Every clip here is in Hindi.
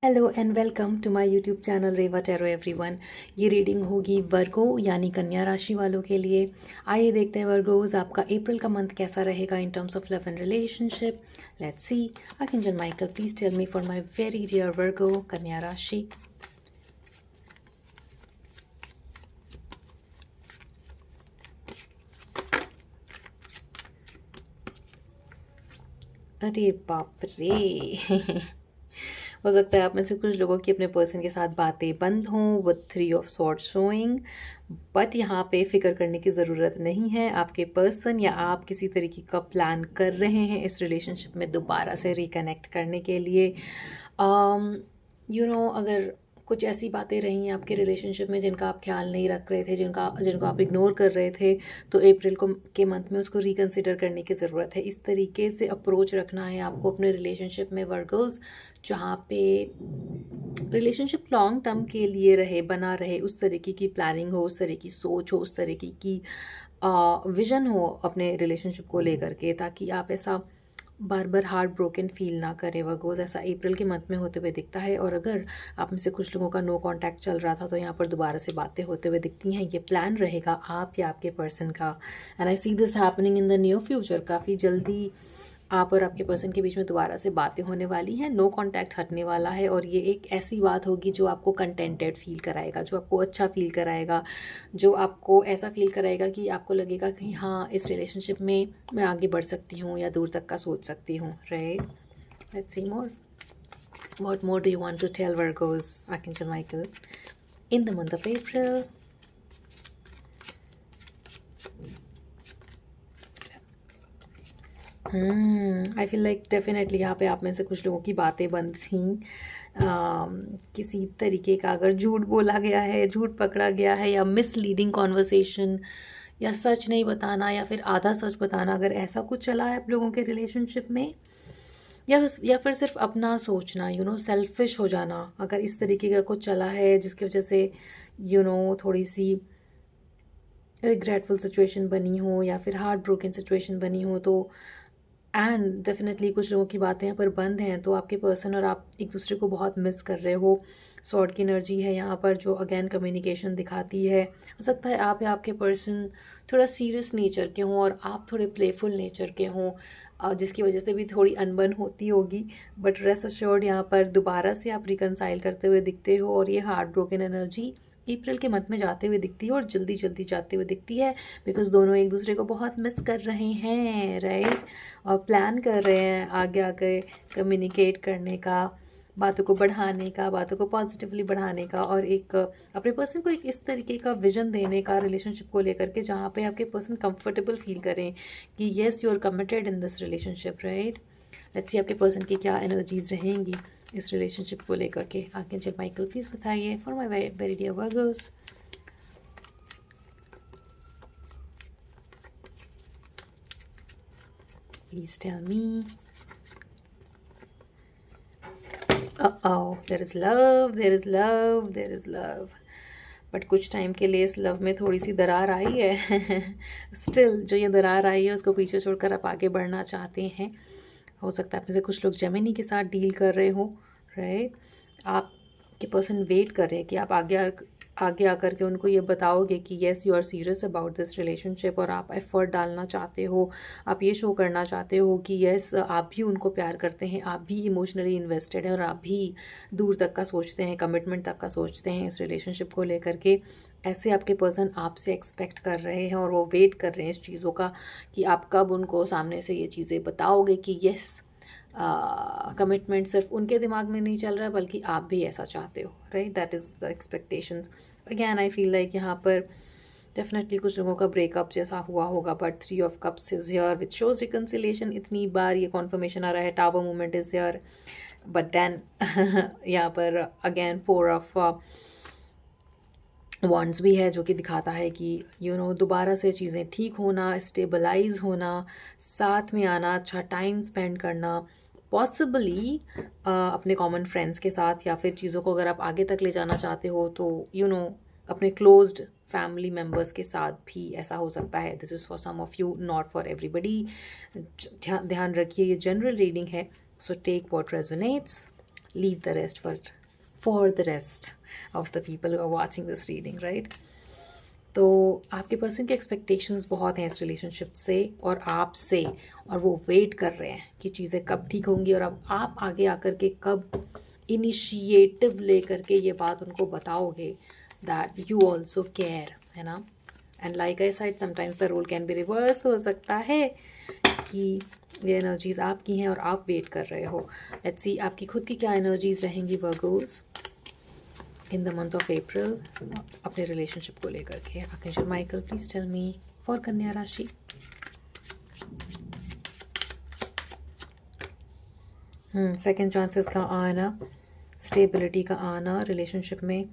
Hello and welcome to my YouTube channel Reva tarot everyone. ये रीडिंग होगी वर्गो यानी कन्या राशि वालों के लिए। आइए देखते हैं वर्गोज आपका अप्रैल का मंथ कैसा रहेगा in terms of love and relationship. Let's see. Archangel Michael please tell me for my very dear Virgo कन्या राशि। अरे बाप रे हो सकता है आप में से कुछ लोगों की अपने पर्सन के साथ बातें बंद हों with 3 of sword showing. But यहाँ पे फिक्र करने की ज़रूरत नहीं है। आपके पर्सन या आप किसी तरीके का प्लान कर रहे हैं इस रिलेशनशिप में दोबारा से रिकनेक्ट करने के लिए। अगर कुछ ऐसी बातें रही हैं आपके रिलेशनशिप में जिनका आप ख्याल नहीं रख रहे थे, जिनको आप इग्नोर कर रहे थे, तो अप्रैल को के मंथ में उसको रिकंसिडर करने की ज़रूरत है। इस तरीके से अप्रोच रखना है आपको अपने रिलेशनशिप में वर्गोस, जहाँ पे रिलेशनशिप लॉन्ग टर्म के लिए बना रहे, उस तरीके की प्लानिंग हो, उस तरह की सोच हो, उस तरीके की विजन हो अपने रिलेशनशिप को लेकर के, ताकि आप ऐसा बार बार हार्ट ब्रोकन फील ना करें। वर्गोस ऐसा अप्रैल के मंथ में होते हुए दिखता है। और अगर आप में से कुछ लोगों का नो कांटेक्ट चल रहा था, तो यहाँ पर दोबारा से बातें होते हुए दिखती हैं। ये प्लान रहेगा आप या आपके पर्सन का, and I see this happening in the near future. काफ़ी जल्दी आप और आपके पर्सन के बीच में दोबारा से बातें होने वाली हैं। नो कांटेक्ट हटने वाला है और ये एक ऐसी बात होगी जो आपको कंटेंटेड फील कराएगा, जो आपको अच्छा फील कराएगा, जो आपको ऐसा फील कराएगा कि आपको लगेगा कि हाँ, इस रिलेशनशिप में मैं आगे बढ़ सकती हूँ या दूर तक का सोच सकती हूँ। Right, let's C more. What more do you want to tell Virgos, Archangel Michael, in the month of April? I feel like definitely यहाँ पे आप में से कुछ लोगों की बातें बंद थी। किसी तरीके का अगर झूठ बोला गया है, झूठ पकड़ा गया है, या मिसलीडिंग कॉन्वर्सेशन, या सच नहीं बताना, या फिर आधा सच बताना, अगर ऐसा कुछ चला है आप लोगों के रिलेशनशिप में, या फिर सिर्फ अपना सोचना, सेल्फिश हो जाना, अगर इस तरीके का कुछ चला है जिसकी वजह से थोड़ी सी रिग्रेटफुल सिचुएशन बनी हो या फिर हार्ट ब्रोकन सिचुएशन बनी हो, तो एंड डेफिनेटली कुछ लोगों की बातें यहाँ पर बंद हैं, तो आपके पर्सन और आप एक दूसरे को बहुत मिस कर रहे हो। सॉर्ड की एनर्जी है यहाँ पर, जो अगेन कम्युनिकेशन दिखाती है। हो सकता है आप या आपके पर्सन थोड़ा सीरियस नेचर के हों और आप थोड़े प्लेफुल नेचर के हों, जिसकी वजह से भी थोड़ी अनबन होती होगी। बट रेस्ट अश्योर्ड, यहाँ पर दोबारा से आप रिकनसाइल करते हुए दिखते हो, और ये हार्ट ब्रोकन एनर्जी अप्रैल के मंथ में जाते हुए दिखती है, और जल्दी जल्दी जाते हुए दिखती है, बिकॉज दोनों एक दूसरे को बहुत मिस कर रहे हैं। राइट, और प्लान कर रहे हैं आगे आगे कम्युनिकेट करने का, बातों को बढ़ाने का, बातों को पॉजिटिवली बढ़ाने का, और एक अपने पर्सन को एक इस तरीके का विजन देने का रिलेशनशिप को लेकर के, जहाँ पे आपके पर्सन कंफर्टेबल फील करें कि yes, you are committed in this relationship. Right, let's see आपके पर्सन की क्या एनर्जीज रहेंगी इस रिलेशनशिप को लेकर के। आर्कएंजल माइकल प्लीज़ बताइए for my very dear Virgos. Please tell me. Uh-oh, there is love, there is love, there is love. But कुछ टाइम के लिए इस लव में थोड़ी सी दरार आई है। स्टिल जो ये दरार आई है उसको पीछे छोड़कर आप आगे बढ़ना चाहते हैं। हो सकता है आप में से कुछ लोग जेमिनी के साथ डील कर रहे हो। राइट, आपके पर्सन वेट कर रहे हैं कि आप आगे आकर के उनको ये बताओगे कि yes, you are serious about this relationship, और आप एफर्ट डालना चाहते हो। आप ये शो करना चाहते हो कि येस, आप भी उनको प्यार करते हैं, आप भी इमोशनली इन्वेस्टेड हैं, और आप भी दूर तक का सोचते हैं, कमिटमेंट तक का सोचते हैं इस रिलेशनशिप को लेकर के। ऐसे आपके पर्सन आपसे एक्सपेक्ट कर रहे हैं, और वो वेट कर रहे हैं इस चीज़ों का कि आप कब उनको सामने से ये चीज़ें बताओगे कि येस, कमिटमेंट सिर्फ उनके दिमाग में नहीं चल रहा है, बल्कि आप भी ऐसा चाहते हो। Right, that is the expectations. Again I feel like यहाँ पर डेफिनेटली कुछ लोगों का ब्रेकअप जैसा हुआ होगा, but 3 of cups is here which shows reconciliation. इतनी बार ये कॉन्फर्मेशन आ रहा है, tower movement is here, but then यहाँ पर अगेन 4 ऑफ वॉन्ड्स भी है, जो कि दिखाता है कि दोबारा से चीज़ें ठीक होना, स्टेबलाइज होना, साथ में आना, अच्छा टाइम स्पेंड करना, पॉसिबली अपने कॉमन फ्रेंड्स के साथ, या फिर चीज़ों को अगर आप आगे तक ले जाना चाहते हो तो अपने क्लोज्ड फैमिली मेम्बर्स के साथ भी ऐसा हो सकता है। This is for some of you, not for everybody. ध्यान रखिए, ये जनरल रीडिंग है, so take what resonates. leave the rest for the rest of the people who are watching this reading, right? तो आपके पर्सन की एक्सपेक्टेशंस बहुत हैं इस रिलेशनशिप से और आपसे, और वो वेट कर रहे हैं कि चीज़ें कब ठीक होंगी, और अब आप आगे आकर के कब इनिशिएटिव लेकर के ये बात उनको बताओगे दैट यू ऑल्सो केयर, है ना? And like I side, sometimes the role can be reverse, हो सकता है कि ये एनर्जीज आपकी हैं और आप वेट कर रहे हो। लेट्स सी आपकी खुद की क्या एनर्जीज रहेंगी Virgos in the month of April अपने रिलेशनशिप को लेकर के। Archangel Michael please tell me for कन्या राशि। सेकंड चांसेस का आना, स्टेबिलिटी का आना रिलेशनशिप में,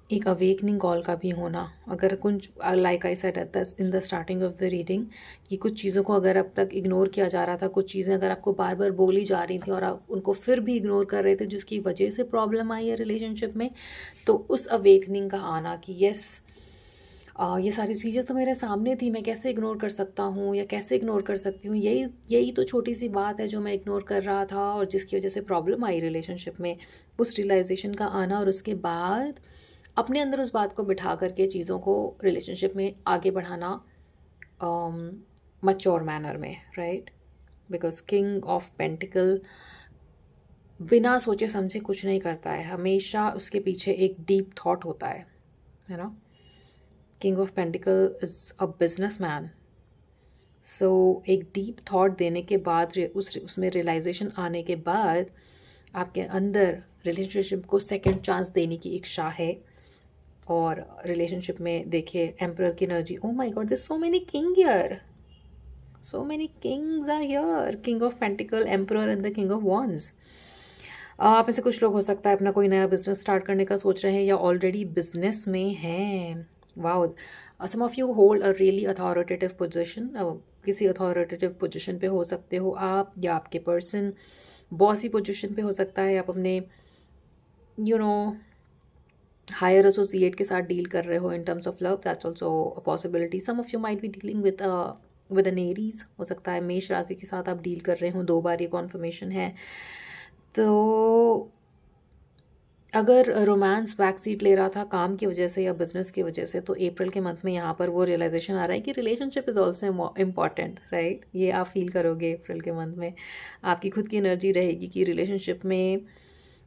एक अवेकनिंग कॉल का भी होना। अगर कुछ like I said at in the starting of the reading कि कुछ चीज़ों को अगर अब तक इग्नोर किया जा रहा था, कुछ चीज़ें अगर आपको बार बार बोली जा रही थी और आप उनको फिर भी इग्नोर कर रहे थे जिसकी वजह से प्रॉब्लम आई है रिलेशनशिप में, तो उस अवेकनिंग का आना कि यस ये सारी चीज़ें तो मेरे सामने थी, मैं कैसे इग्नोर कर सकता हूँ या कैसे इग्नोर कर सकती हूँ, यही तो छोटी सी बात है जो मैं इग्नोर कर रहा था और जिसकी वजह से प्रॉब्लम आई रिलेशनशिप में, उस रियलाइजेशन का आना। और उसके बाद अपने अंदर उस बात को बिठा करके चीज़ों को रिलेशनशिप में आगे बढ़ाना मैच्योर मैनर में, right? Because king of pentacle बिना सोचे समझे कुछ नहीं करता है, हमेशा उसके पीछे एक डीप थॉट होता है ना? King of pentacles is a business man, so एक डीप थॉट देने के बाद उसमें रियलाइजेशन आने के बाद आपके अंदर रिलेशनशिप को सेकंड चांस देने की इच्छा है। और रिलेशनशिप में देखिए एम्परर की energy, oh my god, there so many king here, so many kings are here, king of pentacle, emperor and the king of wands. आप में से कुछ लोग हो सकता है अपना कोई नया बिजनेस स्टार्ट करने का सोच रहे हैं या ऑलरेडी बिजनेस में हैं। Wow, some of you hold a really authoritative position, किसी अथॉरिटेटिव पोजीशन पे हो सकते हो आप, या आपके पर्सन बॉसी पोजीशन पे हो सकता है, आप अपने हायर एसोसिएट के साथ डील कर रहे हो in terms of love, that's also a possibility. Some of you might be dealing with an Aries, हो सकता है मेष राशि के साथ आप डील कर रहे हो, 2 बार ये कॉन्फर्मेशन है। तो अगर रोमांस बैक सीट ले रहा था काम की वजह से या बिजनेस की वजह से, तो अप्रैल के मंथ में यहाँ पर वो रियलाइजेशन आ रहा है कि relationship is also important, right? ये आप फील करोगे अप्रैल के मंथ में। आपकी खुद की एनर्जी रहेगी कि रिलेशनशिप में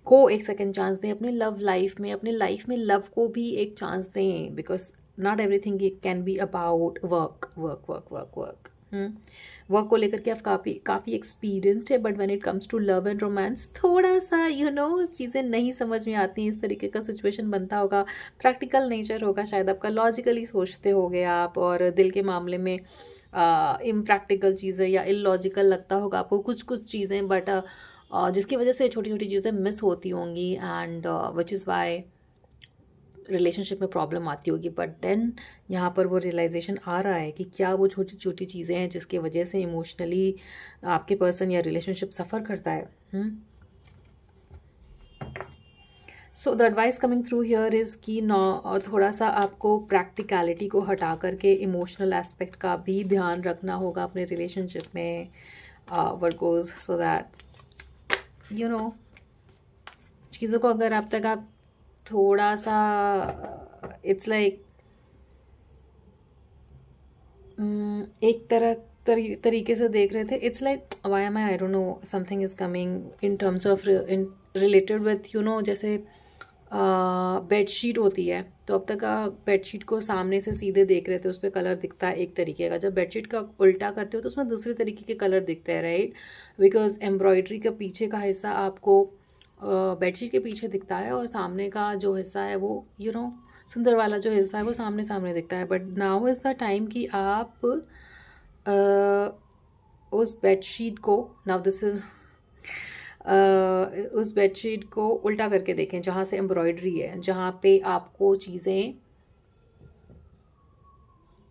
को एक सेकंड चांस दें, अपने लव लाइफ में, अपने लाइफ में लव को भी एक चांस दें, because not everything can be about work work work work work. Work को लेकर के आप काफ़ी एक्सपीरियंस्ड है, but when it comes to love and romance थोड़ा सा चीज़ें नहीं समझ में आती, इस तरीके का सिचुएशन बनता होगा, प्रैक्टिकल नेचर होगा, शायद आपका लॉजिकली सोचते होगे आप, और दिल के मामले में इम्प्रैक्टिकल चीज़ें या इलॉजिकल लगता होगा आपको कुछ चीज़ें, बट जिसकी वजह से छोटी छोटी चीज़ें मिस होती होंगी, and which is why relationship में प्रॉब्लम आती होगी। बट देन यहाँ पर वो रियलाइजेशन आ रहा है कि क्या वो छोटी छोटी चीज़ें हैं जिसकी वजह से इमोशनली आपके पर्सन या रिलेशनशिप सफ़र करता है। So the advice coming through here is कि थोड़ा सा आपको प्रैक्टिकलिटी को हटा करके इमोशनल एस्पेक्ट का भी ध्यान रखना होगा अपने रिलेशनशिप में, वर्गोज, सो दैट चीज़ों को अगर अब तक आप थोड़ा सा इट्स लाइक एक तरीके से देख रहे थे, it's like why am I don't no, something is coming in terms of in related with जैसे बेडशीट होती है, तो अब तक बेडशीट को सामने से सीधे देख रहे थे, उस पर कलर दिखता है एक तरीके का, जब बेडशीट का उल्टा करते हो तो उसमें दूसरे तरीके के कलर दिखते हैं, राइट? बिकॉज एम्ब्रॉयडरी का पीछे का हिस्सा आपको बेडशीट के पीछे दिखता है और सामने का जो हिस्सा है वो सुंदर वाला जो हिस्सा है वो सामने सामने दिखता है। But now is the time कि आप उस बेडशीट को, नाउ दिस इज़ उस बेडशीट को उल्टा करके देखें, जहाँ से एम्ब्रॉयडरी है, जहाँ पे आपको चीज़ें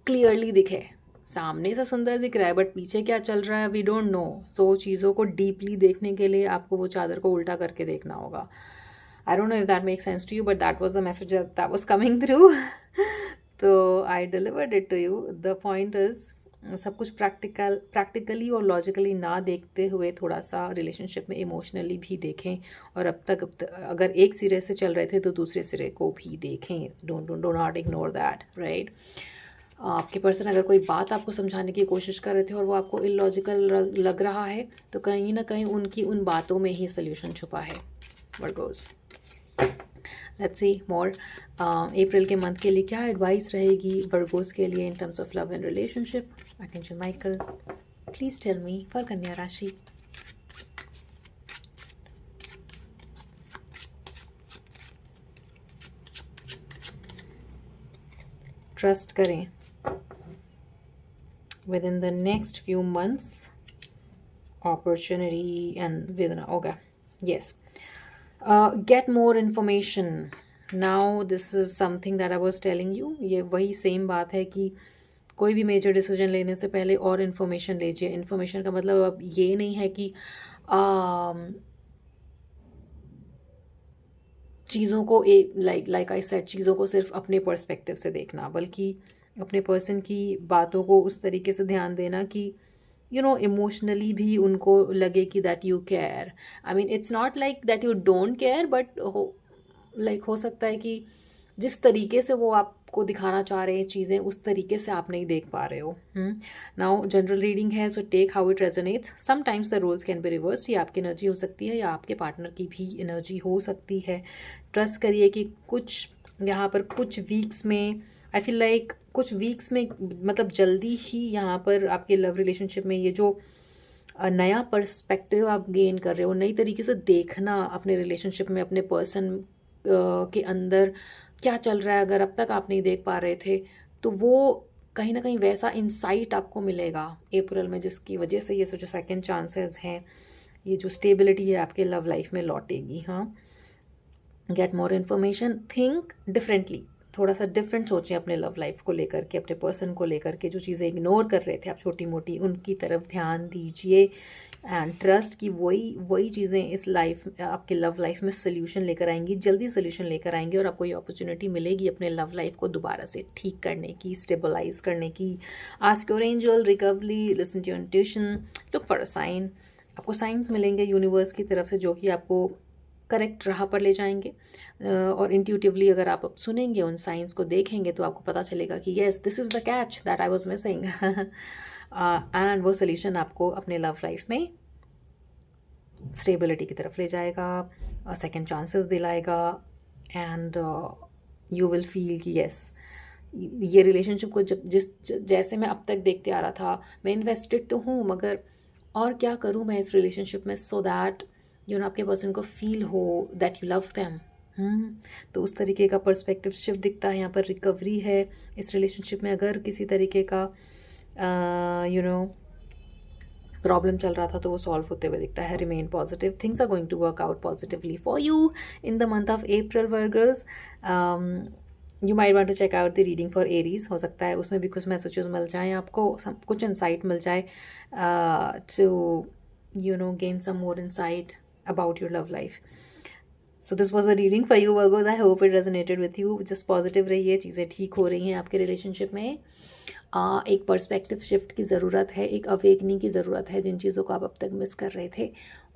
क्लियरली दिखे। सामने से सुंदर दिख रहा है बट पीछे क्या चल रहा है वी डोंट नो। तो चीज़ों को डीपली देखने के लिए आपको वो चादर को उल्टा करके देखना होगा। I don't know if that makes sense to you, but that was the message that was coming through. तो I delivered it to you. The point is सब कुछ प्रैक्टिकली और लॉजिकली ना देखते हुए थोड़ा सा रिलेशनशिप में इमोशनली भी देखें, और अब तक अगर एक सिरे से चल रहे थे तो दूसरे सिरे को भी देखें. Do not ignore that, right. आपके पर्सन अगर कोई बात आपको समझाने की कोशिश कर रहे थे और वो आपको इलॉजिकल लग रहा है, तो कहीं ना कहीं उनकी उन बातों में ही सोल्यूशन छुपा है. वर्गोस, लेट्स सी मोर. अप्रैल के मंथ के लिए क्या एडवाइस रहेगी वर्गोस के लिए in terms of love and relationship? Archangel Michael, please tell me for कन्या राशि. ट्रस्ट करें. within the next few months, opportunity and within, okay, yes, get more information. Now this is something that I was telling you. ये वही सेम बात है कि कोई भी मेजर डिसीजन लेने से पहले और इन्फॉर्मेशन लीजिए. इन्फॉर्मेशन का मतलब अब ये नहीं है कि चीज़ों को लाइक आई सेड, चीज़ों को सिर्फ अपने पर्सपेक्टिव से देखना, बल्कि अपने पर्सन की बातों को उस तरीके से ध्यान देना कि इमोशनली भी उनको लगे कि that you care. I mean it's not like that you don't care, but हो सकता है कि जिस तरीके से वो आपको दिखाना चाह रहे हैं चीज़ें, उस तरीके से आप नहीं देख पा रहे हो. नाउ जनरल रीडिंग है, so take how it resonates. Sometimes the roles can be reverse. ये आपकी एनर्जी हो सकती है या आपके पार्टनर की भी एनर्जी हो सकती है. ट्रस्ट करिए कि कुछ यहाँ पर कुछ वीक्स में, आई फील लाइक कुछ वीक्स में, मतलब जल्दी ही यहाँ पर आपके लव रिलेशनशिप में ये जो नया पर्सपेक्टिव आप गेन कर रहे हो, नई तरीके से देखना अपने रिलेशनशिप में, अपने पर्सन के अंदर क्या चल रहा है, अगर अब तक आप नहीं देख पा रहे थे, तो वो कहीं ना कहीं वैसा इंसाइट आपको मिलेगा अप्रैल में, जिसकी वजह से ये जो सेकंड चांसेस हैं, ये जो स्टेबिलिटी है आपके लव लाइफ में लौटेगी. हाँ, get more information, think differently. थोड़ा सा डिफरेंट सोचें अपने लव लाइफ को लेकर के, अपने पर्सन को लेकर के. जो चीज़ें इग्नोर कर रहे थे आप छोटी मोटी, उनकी तरफ ध्यान दीजिए. एंड ट्रस्ट कि वही चीज़ें इस लाइफ, आपके लव लाइफ में सोल्यूशन लेकर आएंगी, जल्दी सोल्यूशन लेकर आएंगी, और आपको ये अपॉर्चुनिटी मिलेगी अपने लव लाइफ को दोबारा से ठीक करने की, स्टेबलाइज करने की. Ask your angel, recovery, listen to your intuition, look for a sign. आपको साइंस मिलेंगे यूनिवर्स की तरफ से जो कि आपको करेक्ट राह पर ले जाएंगे. और इंट्यूटिवली अगर आप अब सुनेंगे, उन साइंस को देखेंगे, तो आपको पता चलेगा कि yes, this is the catch that I was missing. And वो सोल्यूशन आपको अपने लव लाइफ में स्टेबिलिटी की तरफ ले जाएगा, सेकंड चांसेस दिलाएगा. एंड यू विल फील कि येस, ये रिलेशनशिप को जैसे मैं अब तक देखते आ रहा था, मैं इन्वेस्टेड तो हूँ, मगर और क्या करूँ मैं इस रिलेशनशिप में, सो दैट आपके पर्सन को फील हो दैट यू लव देम. तो उस तरीके का पर्सपेक्टिव शिफ्ट दिखता है. यहाँ पर रिकवरी है इस रिलेशनशिप में. अगर किसी तरीके का प्रॉब्लम चल रहा था, तो वो सॉल्व होते हुए दिखता है. Remain positive, things are going to work out positively for you in the month of April. Virgos, you might want to check out the reading for Aries. हो सकता है उसमें भी कुछ मैसेजेस मिल जाएं आपको, कुछ इंसाइट मिल जाए to gain some more insight about your love life. So this was the reading for you, Virgos. I hope it resonated with you. Just positive रहिए, चीज़ें ठीक हो रही हैं आपके रिलेशनशिप में. एक पर्सपेक्टिव शिफ्ट की ज़रूरत है, एक अवेकनिंग की ज़रूरत है. जिन चीज़ों को आप अब तक मिस कर रहे थे,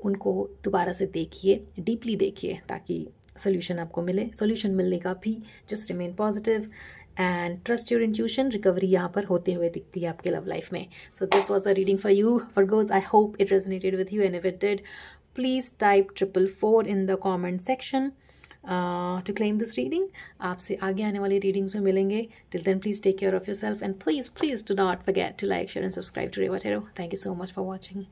उनको दोबारा से देखिए, डीपली देखिए, ताकि सोल्यूशन आपको मिले. सोल्यूशन मिलने का भी just remain positive and trust your intuition. Recovery यहाँ पर होते हुए दिखती है आपके लव लाइफ में. So this was the reading for you, Virgos. I hope it resonated with you, and if it did, please type 444 in the comment section to claim this reading. आपसे आगे आने वाली रीडिंग्स में मिलेंगे. Till then, please take care of your self, and please do not forget to like, share and subscribe to Reva tarot. Thank you so much for watching.